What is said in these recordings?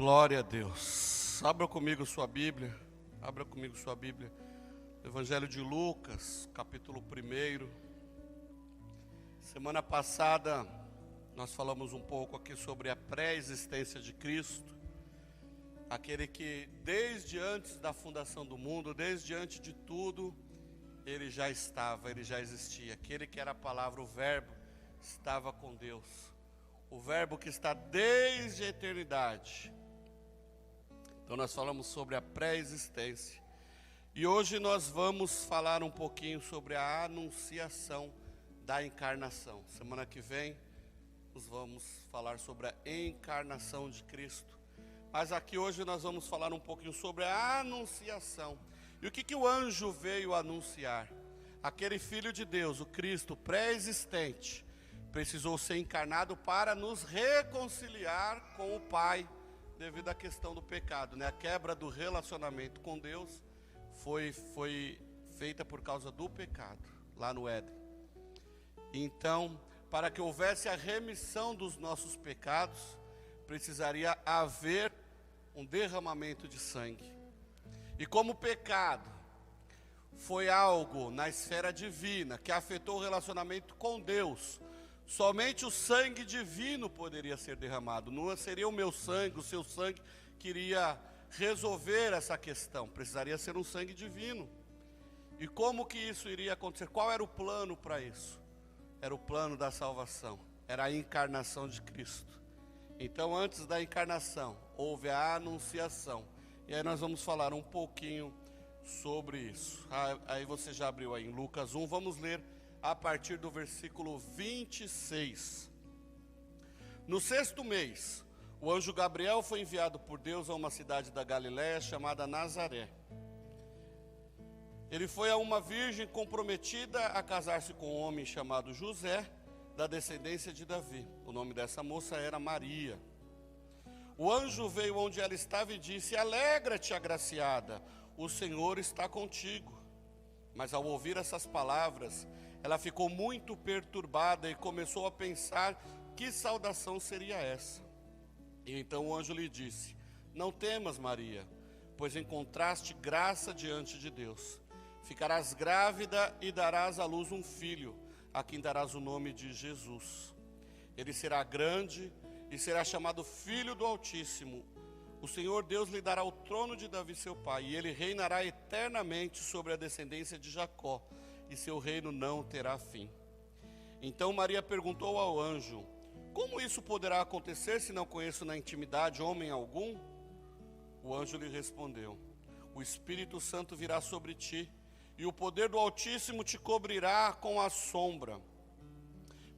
Glória a Deus. Abra comigo sua Bíblia. Abra comigo sua Bíblia. Evangelho de Lucas, capítulo 1. Semana passada nós falamos um pouco aqui sobre a pré-existência de Cristo. Aquele que desde antes da fundação do mundo, desde antes de tudo, ele já estava, ele já existia. Aquele que era a palavra, o Verbo, estava com Deus. O Verbo que está desde a eternidade. Então nós falamos sobre a pré-existência. E hoje nós vamos falar um pouquinho sobre a anunciação da encarnação. Semana que vem nós vamos falar sobre a encarnação de Cristo. Mas aqui hoje nós vamos falar um pouquinho sobre a anunciação. E o que o anjo veio anunciar? Aquele Filho de Deus, o Cristo pré-existente, precisou ser encarnado para nos reconciliar com o Pai, devido à questão do pecado, né? A quebra do relacionamento com Deus foi feita por causa do pecado, lá no Éden. Então, para que houvesse a remissão dos nossos pecados, precisaria haver um derramamento de sangue. E como o pecado foi algo na esfera divina, que afetou o relacionamento com Deus, somente o sangue divino poderia ser derramado. Não seria o meu sangue, o seu sangue que iria resolver essa questão. Precisaria ser um sangue divino. E como que isso iria acontecer? Qual era o plano para isso? Era o plano da salvação. Era a encarnação de Cristo. Então, antes da encarnação, houve a anunciação. E aí nós vamos falar um pouquinho sobre isso. Aí você já abriu aí em Lucas 1. Vamos ler a partir do versículo 26. No 6º mês, o anjo Gabriel foi enviado por Deus a uma cidade da Galiléia chamada Nazaré. Ele foi a uma virgem comprometida a casar-se com um homem chamado José, da descendência de Davi. O nome dessa moça era Maria. O anjo veio onde ela estava e disse: "Alegra-te, agraciada, o Senhor está contigo." Mas ao ouvir essas palavras, ela ficou muito perturbada e começou a pensar que saudação seria essa. E então o anjo lhe disse: "Não temas, Maria, pois encontraste graça diante de Deus. Ficarás grávida e darás à luz um filho, a quem darás o nome de Jesus. Ele será grande e será chamado Filho do Altíssimo. O Senhor Deus lhe dará o trono de Davi seu pai, e ele reinará eternamente sobre a descendência de Jacó, e seu reino não terá fim." Então Maria perguntou ao anjo: "Como isso poderá acontecer se não conheço na intimidade homem algum?" O anjo lhe respondeu: "O Espírito Santo virá sobre ti, e o poder do Altíssimo te cobrirá com a sombra.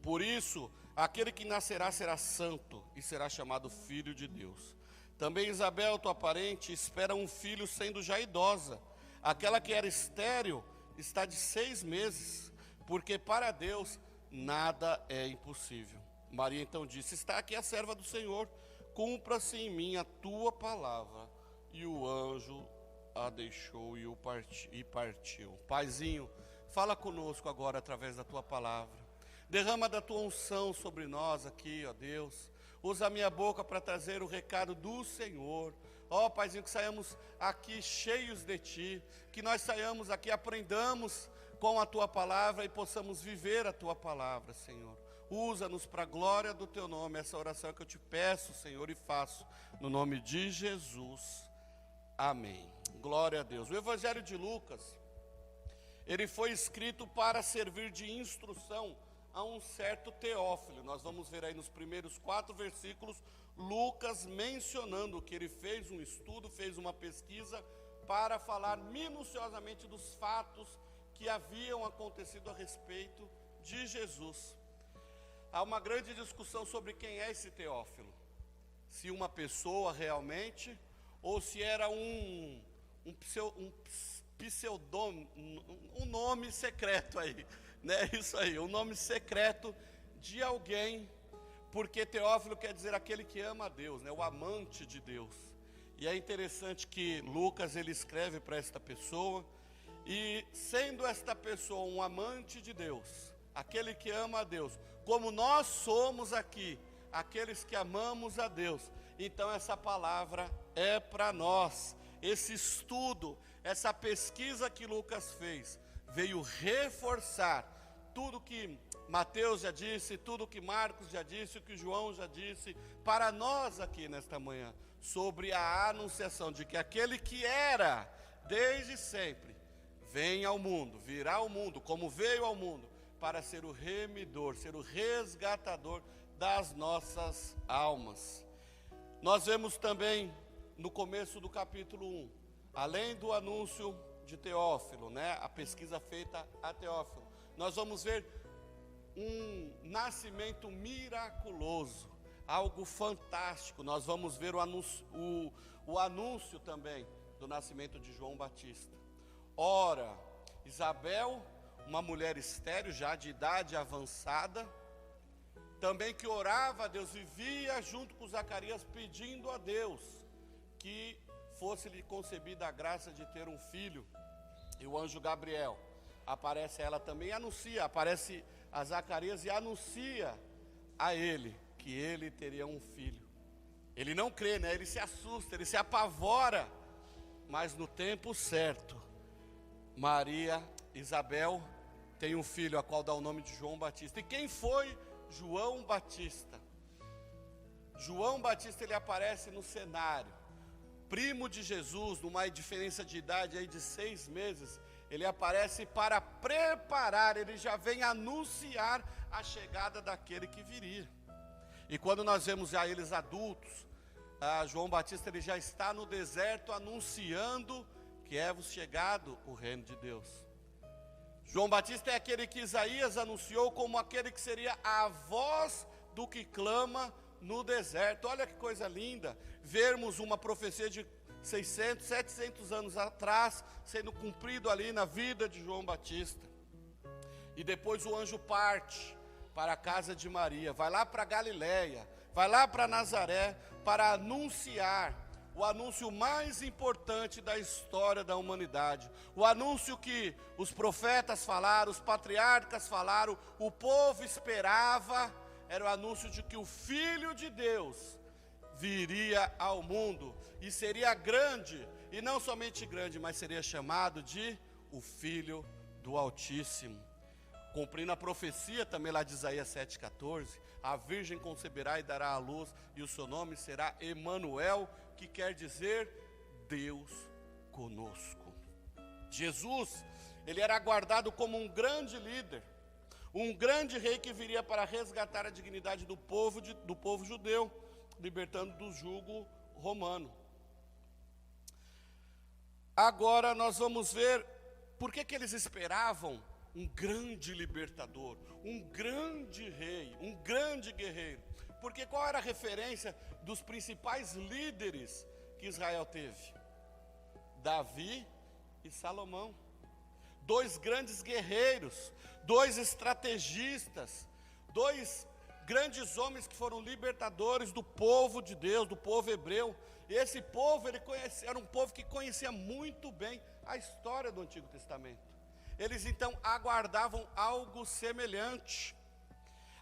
Por isso, aquele que nascerá será santo, e será chamado Filho de Deus. Também Isabel, tua parente, espera um filho sendo já idosa. Aquela que era estéril está de 6 meses, porque para Deus nada é impossível." Maria então disse: "Está aqui a serva do Senhor, cumpra-se em mim a tua palavra." E o anjo a deixou e partiu. Paizinho, fala conosco agora através da tua palavra. Derrama da tua unção sobre nós aqui, ó Deus. Usa a minha boca para trazer o recado do Senhor. Ó Paizinho, que saiamos aqui cheios de Ti, que nós saiamos aqui, aprendamos com a Tua palavra e possamos viver a Tua palavra, Senhor. Usa-nos para a glória do Teu nome, essa oração que eu te peço, Senhor, e faço no nome de Jesus. Amém. Glória a Deus. O Evangelho de Lucas, ele foi escrito para servir de instrução a um certo Teófilo. Nós vamos ver aí nos primeiros 4 versículos, Lucas mencionando que ele fez um estudo, fez uma pesquisa para falar minuciosamente dos fatos que haviam acontecido a respeito de Jesus. Há uma grande discussão sobre quem é esse Teófilo. Se uma pessoa realmente, ou se era um pseudônimo, um nome secreto aí, né? Isso aí, um nome secreto de alguém, porque Teófilo quer dizer aquele que ama a Deus, né? O amante de Deus. E é interessante que Lucas ele escreve para esta pessoa, e sendo esta pessoa um amante de Deus, aquele que ama a Deus, como nós somos aqui, aqueles que amamos a Deus, Então essa palavra é para nós. Esse estudo, essa pesquisa que Lucas fez, veio reforçar tudo que Mateus já disse, tudo que Marcos já disse, o que João já disse, para nós aqui nesta manhã, sobre a anunciação de que aquele que era desde sempre, vem ao mundo, virá ao mundo, como veio ao mundo, para ser o remidor, ser o resgatador das nossas almas. Nós vemos também no começo do capítulo 1, além do anúncio de Teófilo, a pesquisa feita a Teófilo, nós vamos ver um nascimento miraculoso, algo fantástico. Nós vamos ver o anúncio também do nascimento de João Batista. Ora, Isabel, uma mulher estéril, já de idade avançada, também que orava a Deus, vivia junto com Zacarias pedindo a Deus que fosse-lhe concebida a graça de ter um filho. E o anjo Gabriel aparece a ela também e anuncia, aparece a Zacarias e anuncia a ele que ele teria um filho. Ele não crê, ele se assusta, ele se apavora, mas no tempo certo, Isabel tem um filho, a qual dá o nome de João Batista. E quem foi João Batista? João Batista, ele aparece no cenário, primo de Jesus, numa diferença de idade aí de 6 meses, ele aparece para preparar, ele já vem anunciar a chegada daquele que viria. E quando nós vemos já eles adultos, João Batista ele já está no deserto anunciando que é-vos chegado o reino de Deus. João Batista é aquele que Isaías anunciou como aquele que seria a voz do que clama no deserto. Olha que coisa linda, vermos uma profecia de 600, 700 anos atrás, sendo cumprido ali na vida de João Batista. E depois o anjo parte para a casa de Maria, vai lá para Galiléia, vai lá para Nazaré, para anunciar o anúncio mais importante da história da humanidade. O anúncio que os profetas falaram, os patriarcas falaram, o povo esperava, era o anúncio de que o Filho de Deus viria ao mundo e seria grande, e não somente grande, mas seria chamado de o Filho do Altíssimo. Cumprindo a profecia também lá de Isaías 7,14, a virgem conceberá e dará à luz, e o seu nome será Emanuel, que quer dizer Deus conosco. Jesus, ele era aguardado como um grande líder, um grande rei que viria para resgatar a dignidade do povo judeu, libertando do jugo romano. Agora nós vamos ver por que eles esperavam um grande libertador, um grande rei, um grande guerreiro. Porque qual era a referência dos principais líderes que Israel teve? Davi e Salomão. 2 grandes guerreiros, 2 estrategistas, 2 grandes homens que foram libertadores do povo de Deus, do povo hebreu. E esse povo, era um povo que conhecia muito bem a história do Antigo Testamento. Eles então aguardavam algo semelhante.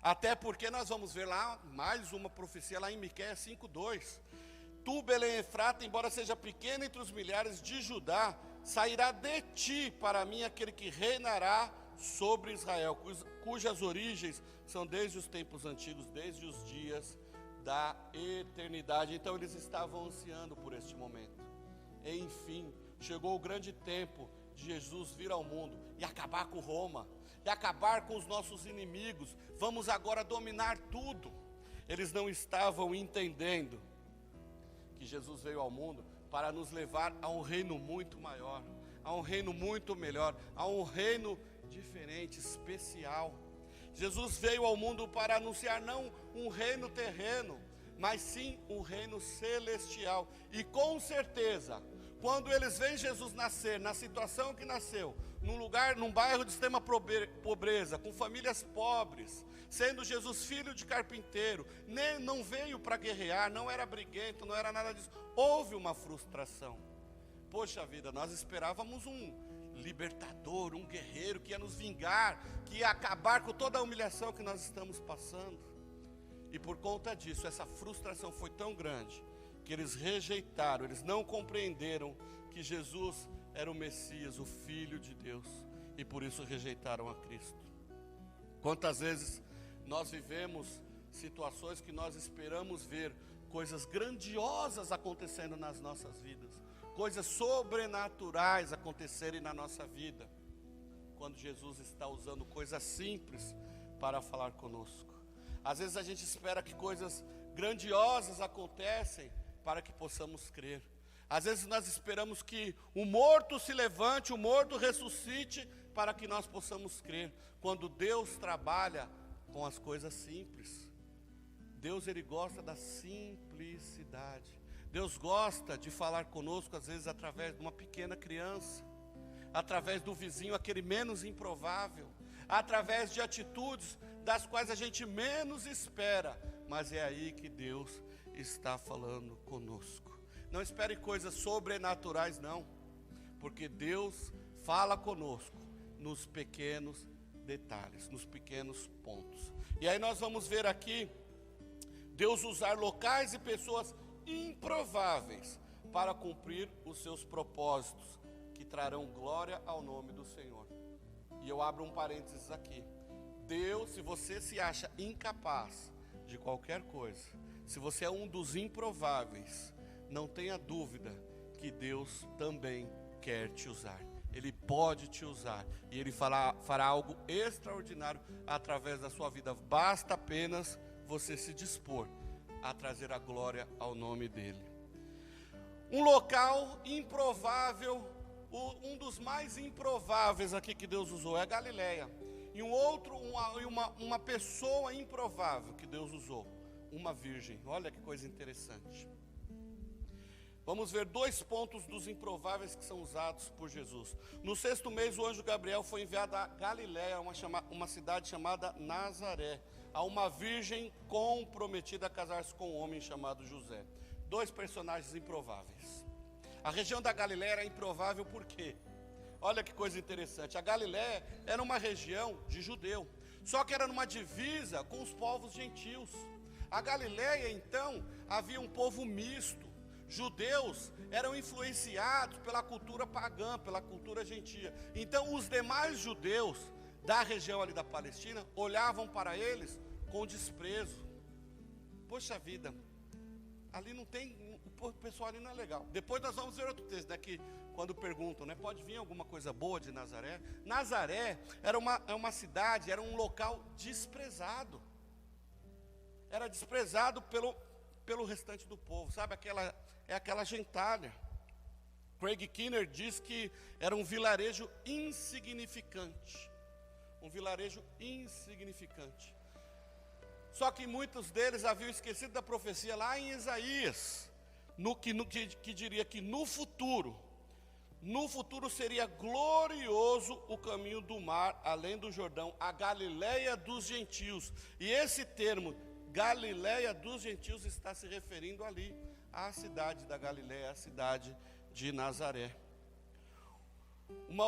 Até porque nós vamos ver lá, mais uma profecia lá em Miqueias 5:2. Tu, Belém Efrata, embora seja pequeno entre os milhares de Judá, sairá de ti para mim aquele que reinará sobre Israel, cujas origens são desde os tempos antigos, desde os dias da eternidade. Então eles estavam ansiando por este momento. Enfim, chegou o grande tempo de Jesus vir ao mundo e acabar com Roma, e acabar com os nossos inimigos. Vamos agora dominar tudo. Eles não estavam entendendo que Jesus veio ao mundo para nos levar a um reino muito maior, a um reino muito melhor, a um reino diferente, especial. Jesus veio ao mundo para anunciar não um reino terreno, mas sim um reino celestial. E com certeza, quando eles veem Jesus nascer, na situação que nasceu, num bairro de extrema pobreza, com famílias pobres, sendo Jesus filho de carpinteiro, não veio para guerrear, não era briguento, não era nada disso, houve uma frustração. Poxa vida, nós esperávamos um libertador, um guerreiro que ia nos vingar, que ia acabar com toda a humilhação que nós estamos passando. E por conta disso, essa frustração foi tão grande, que eles rejeitaram, eles não compreenderam que Jesus era o Messias, o Filho de Deus, e por isso rejeitaram a Cristo. Quantas vezes nós vivemos situações que nós esperamos ver coisas grandiosas acontecendo nas nossas vidas, coisas sobrenaturais acontecerem na nossa vida, quando Jesus está usando coisas simples para falar conosco. Às vezes a gente espera que coisas grandiosas acontecem para que possamos crer. Às vezes nós esperamos que o morto se levante, o morto ressuscite, para que nós possamos crer, quando Deus trabalha com as coisas simples. Deus, Ele gosta da simplicidade. Deus gosta de falar conosco, às vezes, através de uma pequena criança, através do vizinho, aquele menos improvável, através de atitudes das quais a gente menos espera, mas é aí que Deus está falando conosco. Não espere coisas sobrenaturais, não, porque Deus fala conosco nos pequenos detalhes, nos pequenos pontos. E aí nós vamos ver aqui Deus usar locais e pessoas improváveis para cumprir os seus propósitos, que trarão glória ao nome do Senhor. E eu abro um parênteses aqui. Deus, se você se acha incapaz de qualquer coisa, se você é um dos improváveis, não tenha dúvida que Deus também quer te usar. Ele pode te usar e Ele fará algo extraordinário através da sua vida. Basta apenas você se dispor a trazer a glória ao nome dEle. Um local improvável, um dos mais improváveis aqui que Deus usou é a Galileia. E uma pessoa improvável que Deus usou, uma virgem. Olha que coisa interessante. Vamos ver 2 pontos dos improváveis que são usados por Jesus. No 6º mês, o anjo Gabriel foi enviado a Galileia, uma cidade chamada Nazaré, a uma virgem comprometida a casar-se com um homem chamado José. 2 personagens improváveis. A região da Galileia era improvável por quê? Olha que coisa interessante. A Galileia era uma região de judeu, só que era numa divisa com os povos gentios. A Galileia, então, havia um povo misto. Judeus eram influenciados pela cultura pagã, pela cultura gentia. Então os demais judeus da região ali da Palestina olhavam para eles com desprezo. Poxa vida, ali não tem, o pessoal ali não é legal. Depois nós vamos ver outro texto, né, que quando perguntam, né, pode vir alguma coisa boa de Nazaré? Nazaré era uma cidade, era um local desprezado. Era desprezado pelo restante do povo, sabe, aquela gentalha. Craig Kinner diz que era um vilarejo insignificante. Um vilarejo insignificante. Só que muitos deles haviam esquecido da profecia lá em Isaías, que diria que no futuro seria glorioso o caminho do mar, além do Jordão, a Galileia dos gentios. E esse termo, Galileia dos gentios, está se referindo ali à cidade da Galileia, à cidade de Nazaré. Um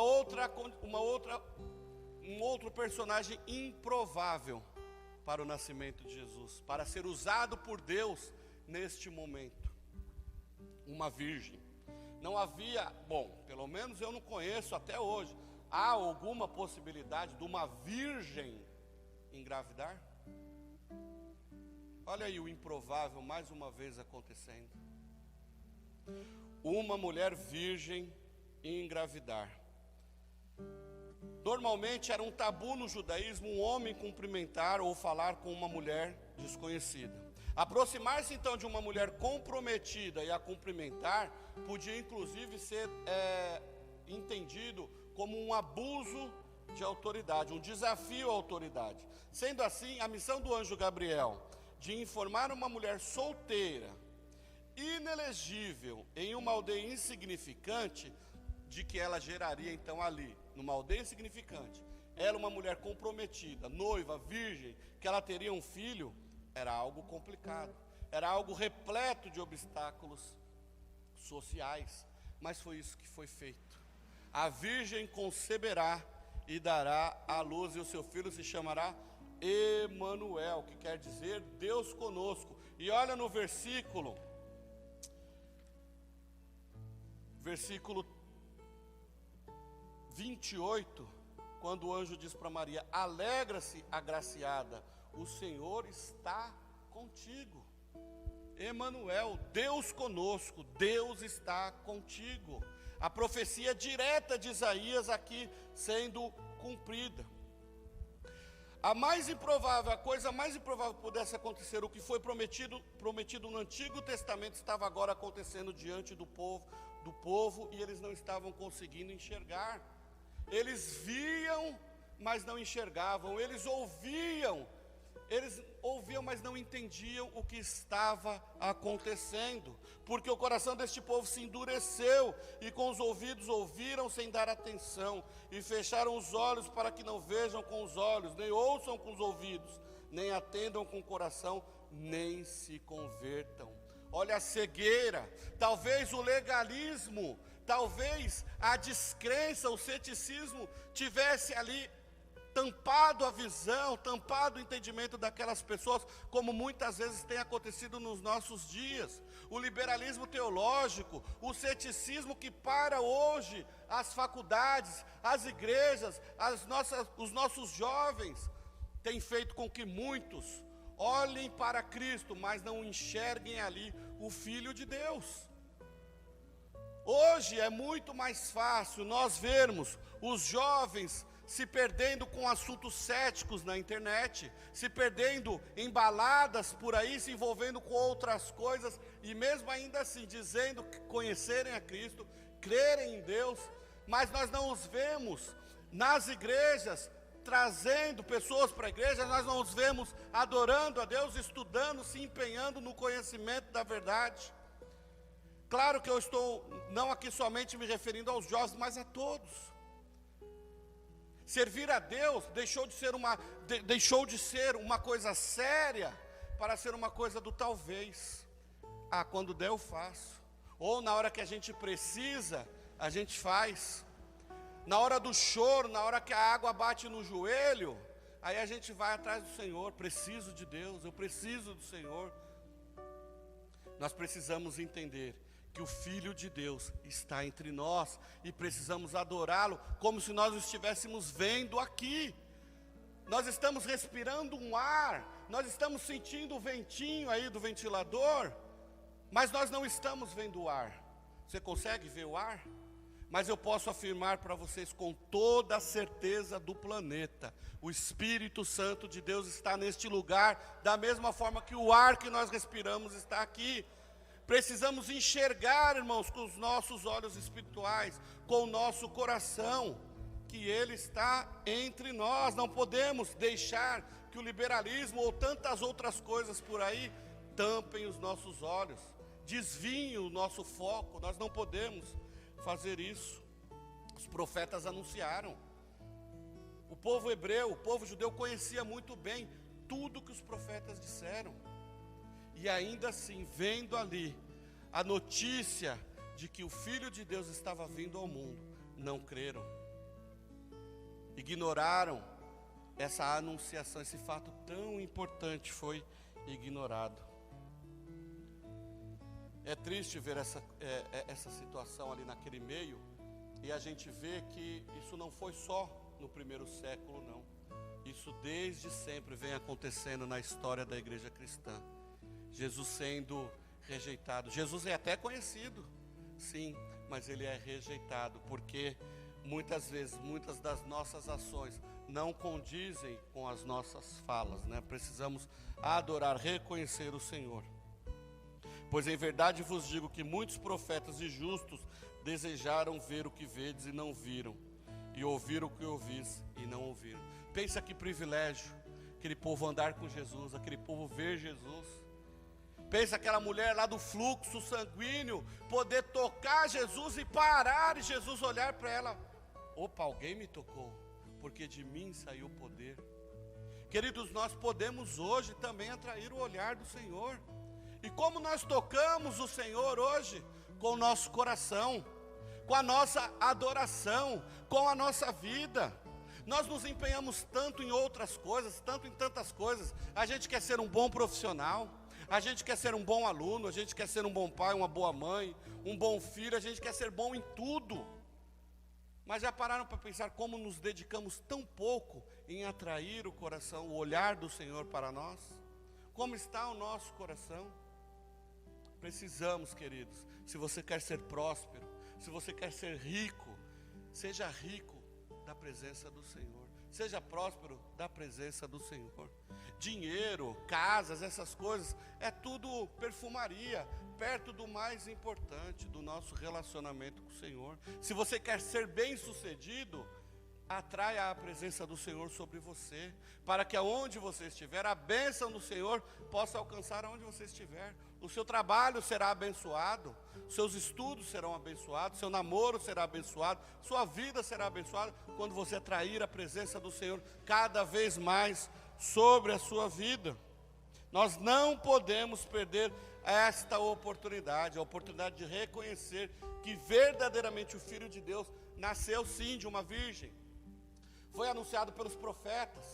outro personagem improvável para o nascimento de Jesus, para ser usado por Deus neste momento. Uma virgem. Não havia, pelo menos eu não conheço até hoje, há alguma possibilidade de uma virgem engravidar? Olha aí o improvável mais uma vez acontecendo. Uma mulher virgem engravidar. Normalmente era um tabu no judaísmo um homem cumprimentar ou falar com uma mulher desconhecida. Aproximar-se então de uma mulher comprometida e a cumprimentar podia inclusive ser entendido como um abuso de autoridade, um desafio à autoridade. Sendo assim, a missão do anjo Gabriel de informar uma mulher solteira, inelegível, em uma aldeia insignificante, de que ela geraria então ali, numa aldeia insignificante, ela uma mulher comprometida, noiva, virgem, que ela teria um filho, era algo complicado, era algo repleto de obstáculos sociais, mas foi isso que foi feito. A virgem conceberá e dará à luz, e o seu filho se chamará Emanuel, que quer dizer Deus conosco. E olha no versículo 28, quando o anjo diz para Maria: alegra-se, agraciada, o Senhor está contigo. Emanuel, Deus conosco, Deus está contigo. A profecia direta de Isaías aqui sendo cumprida. A coisa mais improvável que pudesse acontecer, o que foi prometido no Antigo Testamento, estava agora acontecendo diante do povo, e eles não estavam conseguindo enxergar. Eles viam, mas não enxergavam. Eles ouviam, mas não entendiam o que estava acontecendo, porque o coração deste povo se endureceu, e com os ouvidos ouviram sem dar atenção, e fecharam os olhos para que não vejam com os olhos, nem ouçam com os ouvidos, nem atendam com o coração, nem se convertam. Olha a cegueira, talvez o legalismo, talvez a descrença, o ceticismo tivesse ali tampado a visão, tampado o entendimento daquelas pessoas, como muitas vezes tem acontecido nos nossos dias. O liberalismo teológico, o ceticismo que para hoje as faculdades, as igrejas, os nossos jovens, tem feito com que muitos olhem para Cristo, mas não enxerguem ali o Filho de Deus. Hoje é muito mais fácil nós vermos os jovens se perdendo com assuntos céticos na internet, se perdendo em baladas por aí, se envolvendo com outras coisas, e mesmo ainda assim dizendo que conhecerem a Cristo, crerem em Deus, mas nós não os vemos nas igrejas, trazendo pessoas para a igreja, nós não os vemos adorando a Deus, estudando, se empenhando no conhecimento da verdade. Claro que eu estou não aqui somente me referindo aos jovens, mas a todos. Servir a Deus deixou de ser uma coisa séria para ser uma coisa do talvez. Quando der eu faço. Ou na hora que a gente precisa, a gente faz. Na hora do choro, na hora que a água bate no joelho, aí a gente vai atrás do Senhor. Preciso de Deus, eu preciso do Senhor. Nós precisamos entender que o Filho de Deus está entre nós e precisamos adorá-lo como se nós o estivéssemos vendo aqui. Nós estamos respirando um ar, nós estamos sentindo o ventinho aí do ventilador, mas nós não estamos vendo o ar. Você consegue ver o ar? Mas eu posso afirmar para vocês com toda a certeza do planeta, o Espírito Santo de Deus está neste lugar, da mesma forma que o ar que nós respiramos está aqui. Precisamos enxergar, irmãos, com os nossos olhos espirituais, com o nosso coração, que Ele está entre nós. Não podemos deixar que o liberalismo ou tantas outras coisas por aí tampem os nossos olhos, desviem o nosso foco. Nós não podemos fazer isso. Os profetas anunciaram. O povo hebreu, o povo judeu conhecia muito bem tudo que os profetas disseram. E ainda assim, vendo ali a notícia de que o Filho de Deus estava vindo ao mundo, não creram. Ignoraram essa anunciação, esse fato tão importante foi ignorado. É triste ver essa situação ali naquele meio, e a gente vê que isso não foi só no primeiro século, não. Isso desde sempre vem acontecendo na história da igreja cristã. Jesus sendo rejeitado. Jesus é até conhecido, sim, mas ele é rejeitado, porque muitas vezes, muitas das nossas ações não condizem com as nossas falas, né? Precisamos adorar, reconhecer o Senhor. Pois em verdade vos digo que muitos profetas e justos desejaram ver o que vedes e não viram, e ouvir o que ouvis e não ouviram. Pensa que privilégio, aquele povo andar com Jesus, aquele povo ver Jesus. Pensa aquela mulher lá do fluxo sanguíneo, poder tocar Jesus e parar, e Jesus olhar para ela: opa, alguém me tocou, porque de mim saiu o poder. Queridos, nós podemos hoje também atrair o olhar do Senhor. E como nós tocamos o Senhor hoje? Com o nosso coração, com a nossa adoração, com a nossa vida. Nós nos empenhamos tanto em outras coisas, tanto em tantas coisas. A gente quer ser um bom profissional, a gente quer ser um bom aluno, a gente quer ser um bom pai, uma boa mãe, um bom filho, a gente quer ser bom em tudo. Mas já pararam para pensar como nos dedicamos tão pouco em atrair o coração, o olhar do Senhor para nós? Como está o nosso coração? Precisamos, queridos, se você quer ser próspero, se você quer ser rico, seja rico da presença do Senhor, seja próspero da presença do Senhor. Dinheiro, casas, essas coisas, é tudo perfumaria, perto do mais importante, do nosso relacionamento com o Senhor. Se você quer ser bem-sucedido, atraia a presença do Senhor sobre você, para que aonde você estiver, a bênção do Senhor possa alcançar aonde você estiver. O seu trabalho será abençoado, seus estudos serão abençoados, seu namoro será abençoado, sua vida será abençoada, quando você atrair a presença do Senhor cada vez mais sobre a sua vida. Nós não podemos perder esta oportunidade, a oportunidade de reconhecer que verdadeiramente o Filho de Deus nasceu sim de uma virgem. Foi anunciado pelos profetas,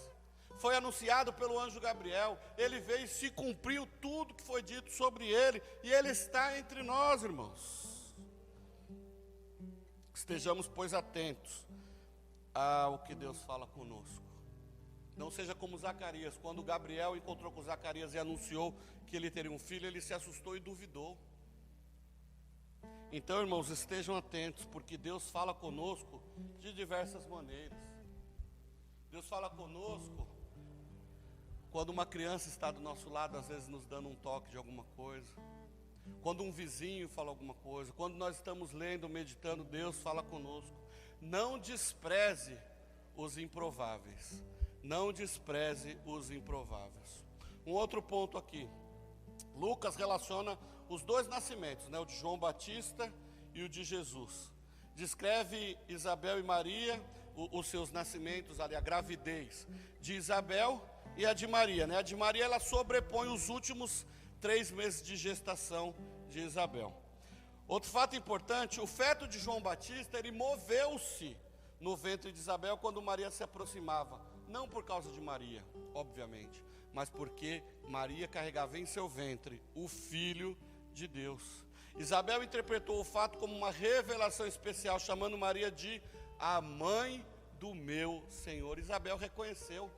foi anunciado pelo anjo Gabriel, ele veio e se cumpriu tudo que foi dito sobre ele, e ele está entre nós, irmãos. Estejamos, pois, atentos ao que Deus fala conosco. Não seja como Zacarias, quando Gabriel encontrou com Zacarias e anunciou que ele teria um filho, ele se assustou e duvidou. Então, irmãos, estejam atentos, porque Deus fala conosco de diversas maneiras. Deus fala conosco quando uma criança está do nosso lado, às vezes nos dando um toque de alguma coisa. Quando um vizinho fala alguma coisa. Quando nós estamos lendo, meditando, Deus fala conosco. Não despreze os improváveis. Não despreze os improváveis. Um outro ponto aqui. Lucas relaciona os dois nascimentos, né, o de João Batista e o de Jesus. Descreve Isabel e Maria, os seus nascimentos ali, a gravidez de Isabel e a de Maria, né? A de Maria, ela sobrepõe os últimos 3 meses de gestação de Isabel. Outro fato importante, o feto de João Batista, ele moveu-se no ventre de Isabel quando Maria se aproximava. Não por causa de Maria, obviamente, mas porque Maria carregava em seu ventre o Filho de Deus. Isabel interpretou o fato como uma revelação especial, chamando Maria de a mãe do meu Senhor. Isabel reconheceu,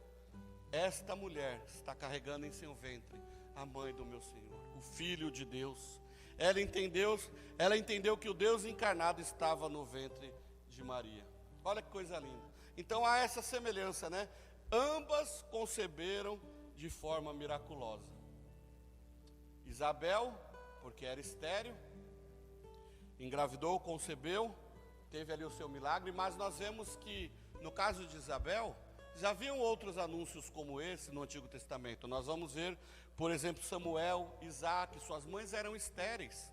esta mulher está carregando em seu ventre a mãe do meu Senhor, o Filho de Deus. Ela entendeu que o Deus encarnado estava no ventre de Maria. Olha que coisa linda. Então há essa semelhança, né? Ambas conceberam de forma miraculosa. Isabel, porque era estéril, engravidou, concebeu, teve ali o seu milagre, mas nós vemos que, no caso de Isabel, já haviam outros anúncios como esse no Antigo Testamento. Nós vamos ver, por exemplo, Samuel, Isaac, suas mães eram estéreis,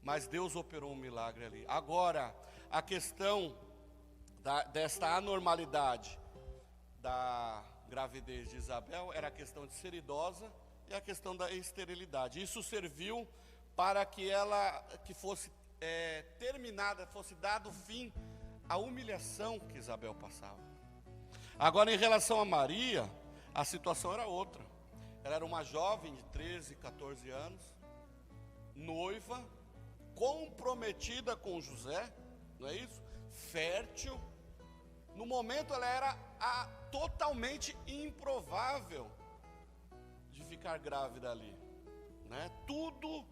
mas Deus operou um milagre ali. Agora, a questão desta anormalidade da gravidez de Isabel era a questão de ser idosa e a questão da esterilidade. Isso serviu para que ela fosse terminada, fosse dado fim à humilhação que Isabel passava. Agora, em relação a Maria, a situação era outra. Ela era uma jovem de 13, 14 anos, noiva, comprometida com José, não é isso? Fértil. No momento ela era totalmente improvável de ficar grávida ali, né? Tudo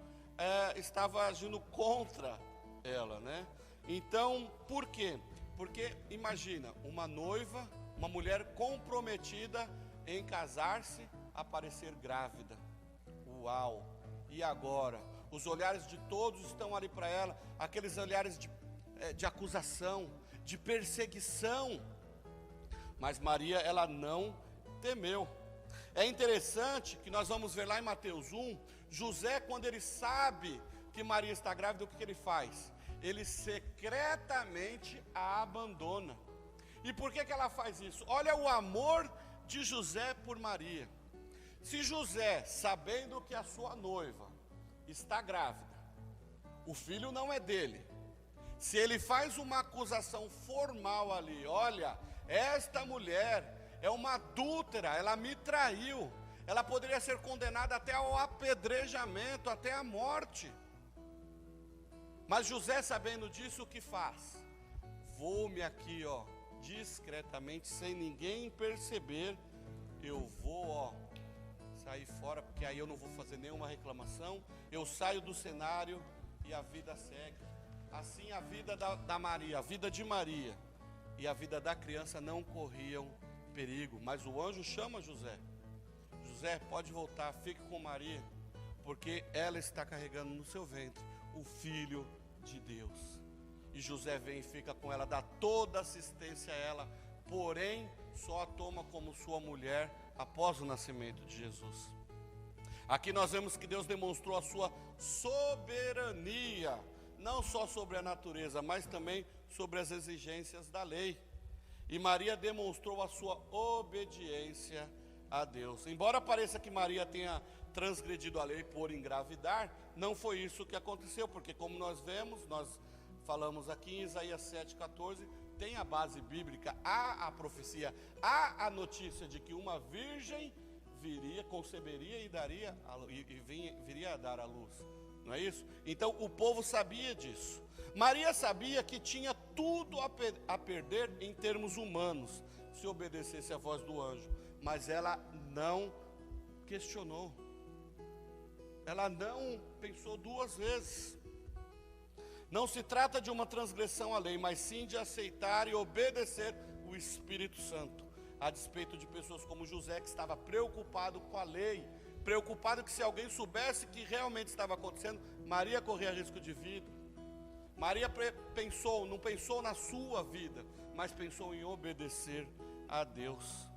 estava agindo contra ela, né? Então, por quê? Porque imagina, uma noiva, uma mulher comprometida em casar-se, aparecer grávida. Uau! E agora? Os olhares de todos estão ali para ela, aqueles olhares de acusação, de perseguição. Mas Maria, ela não temeu. É interessante que nós vamos ver lá em Mateus 1, José, quando ele sabe que Maria está grávida, o que ele faz? Ele secretamente a abandona. E por que ela faz isso? Olha o amor de José por Maria. Se José, sabendo que a sua noiva está grávida, o filho não é dele, se ele faz uma acusação formal ali, olha, esta mulher é uma adúltera, ela me traiu. Ela poderia ser condenada até ao apedrejamento, até a morte. Mas José, sabendo disso, o que faz? Vou-me aqui, discretamente, sem ninguém perceber, eu vou, sair fora, porque aí eu não vou fazer nenhuma reclamação, eu saio do cenário e a vida segue. Assim a vida da Maria, a vida de Maria e a vida da criança não corriam perigo, mas o anjo chama José. José, pode voltar, fique com Maria, porque ela está carregando no seu ventre o Filho de Deus. E José vem e fica com ela, dá toda assistência a ela, porém só a toma como sua mulher após o nascimento de Jesus. Aqui nós vemos que Deus demonstrou a sua soberania, não só sobre a natureza, mas também sobre as exigências da lei. E Maria demonstrou a sua obediência a Deus. Embora pareça que Maria tenha transgredido a lei por engravidar, não foi isso que aconteceu, porque como nós vemos, nós falamos aqui em Isaías 7,14, tem a base bíblica, há a profecia, há a notícia de que uma virgem conceberia e viria a dar à luz, não é isso? Então o povo sabia disso. Maria sabia que tinha tudo a perder em termos humanos, se obedecesse à voz do anjo, mas ela não questionou, ela não pensou duas vezes. Não se trata de uma transgressão à lei, mas sim de aceitar e obedecer o Espírito Santo, a despeito de pessoas como José, que estava preocupado com a lei, preocupado que se alguém soubesse que realmente estava acontecendo, Maria corria risco de vida. Maria não pensou na sua vida, mas pensou em obedecer a Deus.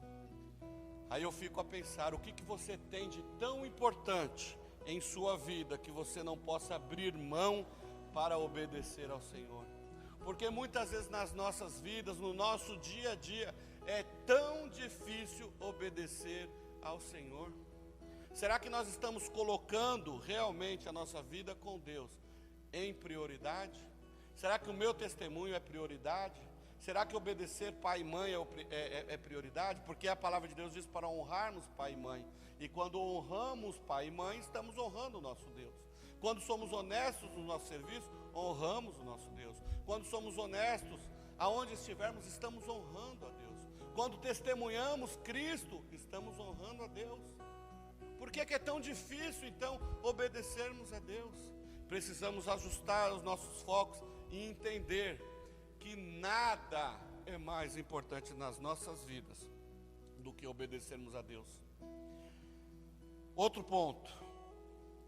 Aí eu fico a pensar, o que você tem de tão importante em sua vida, que você não possa abrir mão para obedecer ao Senhor? Porque muitas vezes nas nossas vidas, no nosso dia a dia, é tão difícil obedecer ao Senhor. Será que nós estamos colocando realmente a nossa vida com Deus em prioridade? Será que o meu testemunho é prioridade? Será que obedecer pai e mãe é prioridade? Porque a palavra de Deus diz para honrarmos pai e mãe. E quando honramos pai e mãe, estamos honrando o nosso Deus. Quando somos honestos no nosso serviço, honramos o nosso Deus. Quando somos honestos, aonde estivermos, estamos honrando a Deus. Quando testemunhamos Cristo, estamos honrando a Deus. Por que é tão difícil, então, obedecermos a Deus? Precisamos ajustar os nossos focos e entender que nada é mais importante nas nossas vidas do que obedecermos a Deus. Outro ponto.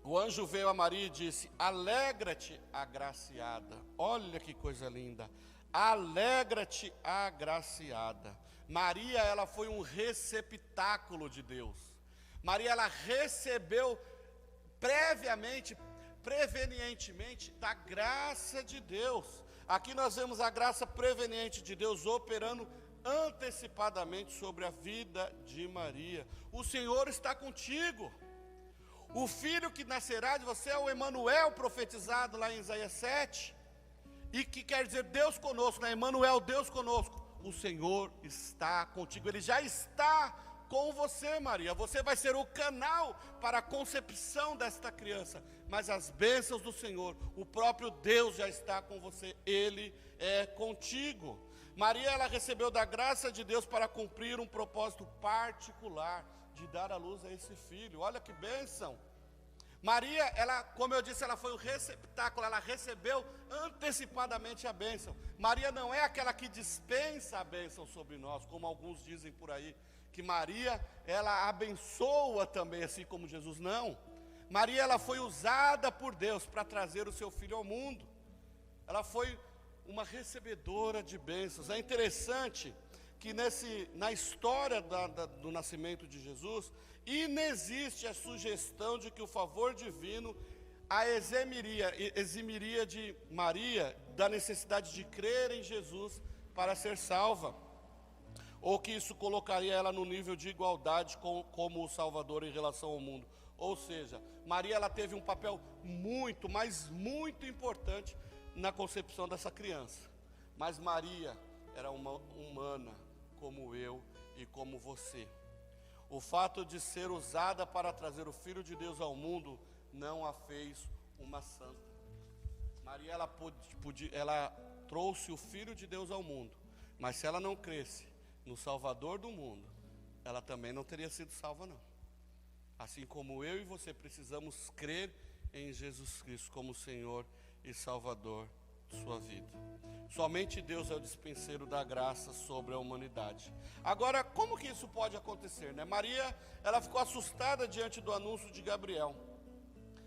O anjo veio a Maria e disse: alegra-te, agraciada. Olha que coisa linda. Alegra-te, agraciada. Maria, ela foi um receptáculo de Deus. Maria, ela recebeu prevenientemente da graça de Deus. Aqui nós vemos a graça preveniente de Deus operando antecipadamente sobre a vida de Maria. O Senhor está contigo. O filho que nascerá de você é o Emanuel, profetizado lá em Isaías 7, e que quer dizer Deus conosco, né? Emanuel, Deus conosco. O Senhor está contigo, Ele já está com você, Maria. Você vai ser o canal para a concepção desta criança, mas as bênçãos do Senhor, o próprio Deus já está com você, Ele é contigo. Maria, ela recebeu da graça de Deus para cumprir um propósito particular, de dar à luz a esse filho. Olha que bênção. Maria, ela, como eu disse, ela foi o receptáculo, ela recebeu antecipadamente a bênção. Maria não é aquela que dispensa a bênção sobre nós, como alguns dizem por aí, que Maria, ela abençoa também, assim como Jesus. Não. Maria, ela foi usada por Deus para trazer o seu filho ao mundo. Ela foi uma recebedora de bênçãos. É interessante que na história do nascimento de Jesus, inexiste a sugestão de que o favor divino a eximiria de Maria da necessidade de crer em Jesus para ser salva, ou que isso colocaria ela no nível de igualdade como o Salvador em relação ao mundo. Ou seja, Maria, ela teve um papel muito, mas muito importante na concepção dessa criança. Mas Maria era uma humana como eu e como você. O fato de ser usada para trazer o Filho de Deus ao mundo não a fez uma santa. Maria, ela trouxe o Filho de Deus ao mundo, mas se ela não cresce no Salvador do mundo, ela também não teria sido salva, não. Assim como eu e você precisamos crer em Jesus Cristo como Senhor e Salvador de sua vida. Somente Deus é o dispenseiro da graça sobre a humanidade. Agora, como que isso pode acontecer, né? Maria, ela ficou assustada diante do anúncio de Gabriel.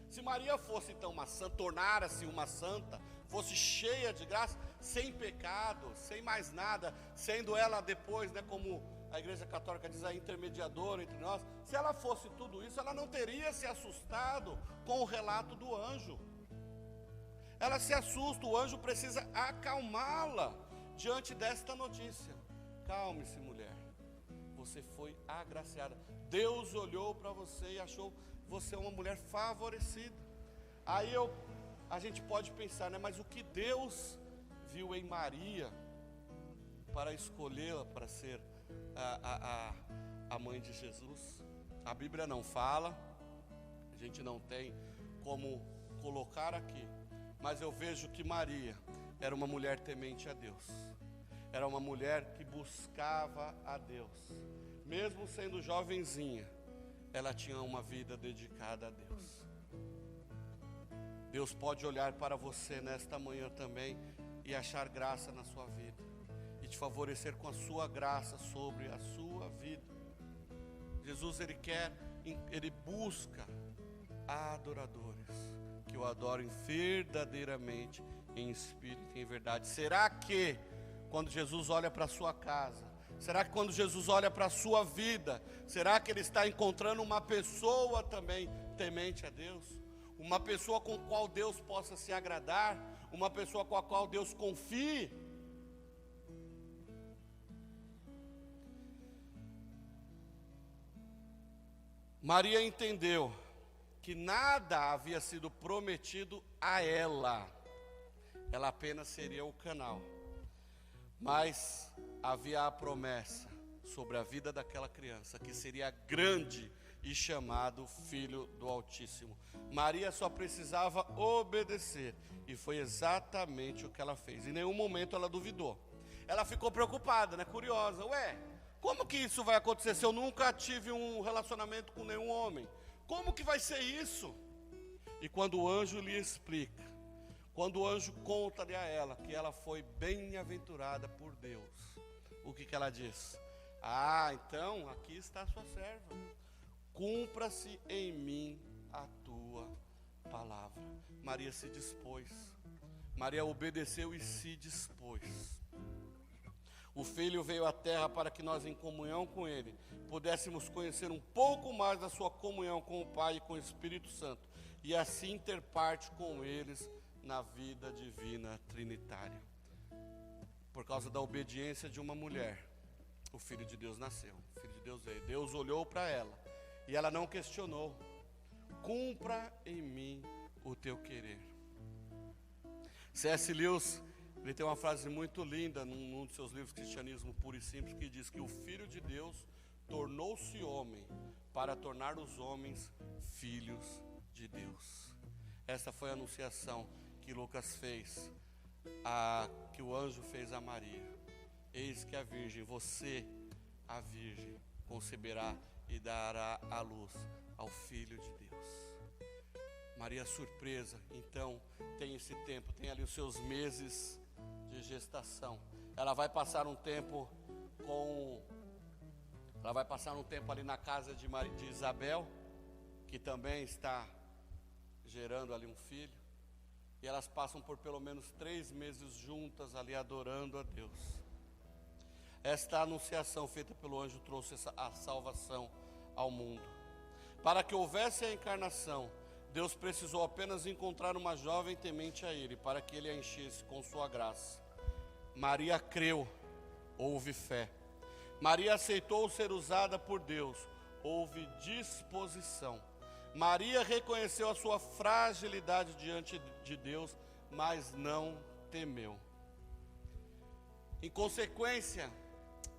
Se Maria fosse então uma santa, tornara-se uma santa, fosse cheia de graça, sem pecado, sem mais nada, sendo ela depois, né, como a Igreja Católica diz, a intermediadora entre nós, se ela fosse tudo isso, ela não teria se assustado com o relato do anjo. Ela se assusta, o anjo precisa acalmá-la diante desta notícia. Calme-se, mulher, você foi agraciada. Deus olhou para você e achou você uma mulher favorecida. Aí a gente pode pensar, né? Mas o que Deus viu em Maria para escolhê-la para ser a mãe de Jesus? A Bíblia não fala, a gente não tem como colocar aqui, mas eu vejo que Maria era uma mulher temente a Deus, era uma mulher que buscava a Deus, mesmo sendo jovenzinha, ela tinha uma vida dedicada a Deus. Deus pode olhar para você nesta manhã também e achar graça na sua vida e te favorecer com a sua graça sobre a sua vida. Jesus, ele busca adoradores que o adorem verdadeiramente em espírito e em verdade. Será que quando Jesus olha para a sua casa, será que quando Jesus olha para a sua vida, será que ele está encontrando uma pessoa também temente a Deus? Uma pessoa com a qual Deus possa se agradar? Uma pessoa com a qual Deus confie? Maria entendeu que nada havia sido prometido a ela. Ela apenas seria o canal. Mas havia a promessa sobre a vida daquela criança, que seria grande e chamado Filho do Altíssimo. Maria só precisava obedecer, e foi exatamente o que ela fez. Em nenhum momento ela duvidou. Ela ficou preocupada, né? Curiosa. Como que isso vai acontecer se eu nunca tive um relacionamento com nenhum homem? Como que vai ser isso? E quando o anjo lhe explica, quando o anjo conta-lhe a ela que ela foi bem-aventurada por Deus, o que ela diz? Então aqui está a sua serva, cumpra-se em mim a tua palavra. Maria se dispôs, Maria obedeceu e se dispôs. O Filho veio à terra para que nós, em comunhão com Ele, pudéssemos conhecer um pouco mais da sua comunhão com o Pai e com o Espírito Santo, e assim ter parte com eles na vida divina trinitária. Por causa da obediência de uma mulher, o Filho de Deus nasceu, o Filho de Deus veio. Deus olhou para ela e ela não questionou. Cumpra em mim o teu querer. C.S. Lewis, ele tem uma frase muito linda num dos seus livros, Cristianismo Puro e Simples, que diz que o Filho de Deus tornou-se homem para tornar os homens filhos de Deus. Essa foi a anunciação que Lucas fez, que o anjo fez a Maria. Eis que a virgem, você, a virgem, conceberá e dará à luz ao Filho de Deus. Maria, surpresa, então tem esse tempo, tem ali os seus meses de gestação. Ela vai passar um tempo ali na casa de Isabel, que também está gerando ali um filho. E elas passam por pelo menos 3 meses juntas ali adorando a Deus. Esta anunciação feita pelo anjo trouxe a salvação ao mundo. Para que houvesse a encarnação, Deus precisou apenas encontrar uma jovem temente a Ele, para que Ele a enchesse com sua graça. Maria creu, houve fé. Maria aceitou ser usada por Deus, houve disposição. Maria reconheceu a sua fragilidade diante de Deus, mas não temeu. Em consequência,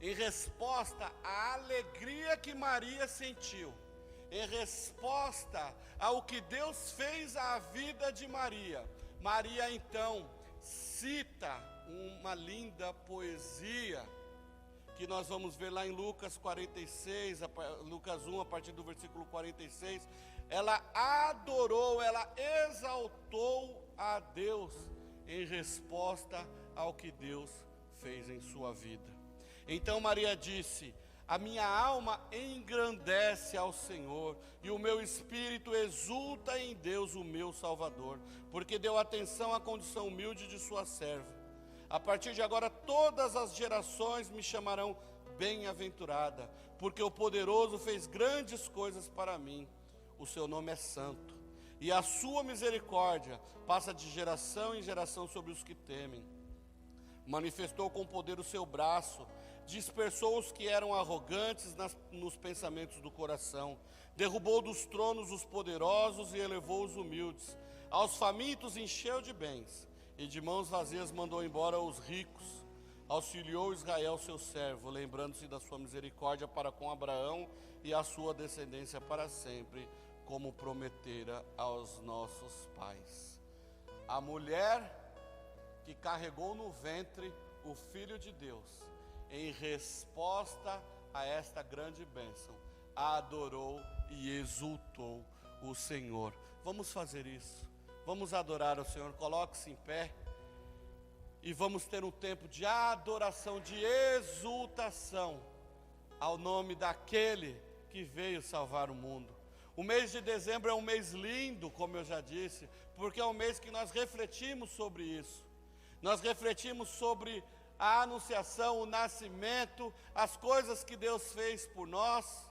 em resposta à alegria que Maria sentiu, em resposta ao que Deus fez à vida de Maria, Maria então cita uma linda poesia, que nós vamos ver lá em Lucas 46, Lucas 1, a partir do versículo 46, ela adorou, ela exaltou a Deus, em resposta ao que Deus fez em sua vida. Então Maria disse: a minha alma engrandece ao Senhor, e o meu espírito exulta em Deus, o meu Salvador, porque deu atenção à condição humilde de sua serva. A partir de agora todas as gerações me chamarão bem-aventurada, porque o poderoso fez grandes coisas para mim. O seu nome é santo, e a sua misericórdia passa de geração em geração sobre os que temem. Manifestou com poder o seu braço, dispersou os que eram arrogantes nos pensamentos do coração, derrubou dos tronos os poderosos e elevou os humildes. Aos famintos encheu de bens, e de mãos vazias mandou embora os ricos. Auxiliou Israel seu servo, lembrando-se da sua misericórdia para com Abraão e a sua descendência para sempre, como prometera aos nossos pais. A mulher que carregou no ventre o Filho de Deus, em resposta a esta grande bênção, adorou e exultou o Senhor. Vamos fazer isso, vamos adorar o Senhor. Coloque-se em pé e vamos ter um tempo de adoração, de exultação ao nome daquele que veio salvar o mundo. O mês de dezembro é um mês lindo, como eu já disse, porque é um mês que nós refletimos sobre isso. Nós refletimos sobre a anunciação, o nascimento, as coisas que Deus fez por nós.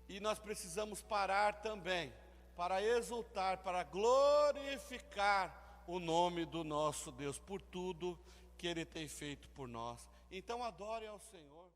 E nós precisamos parar também para exultar, para glorificar o nome do nosso Deus por tudo que Ele tem feito por nós. Então adore ao Senhor.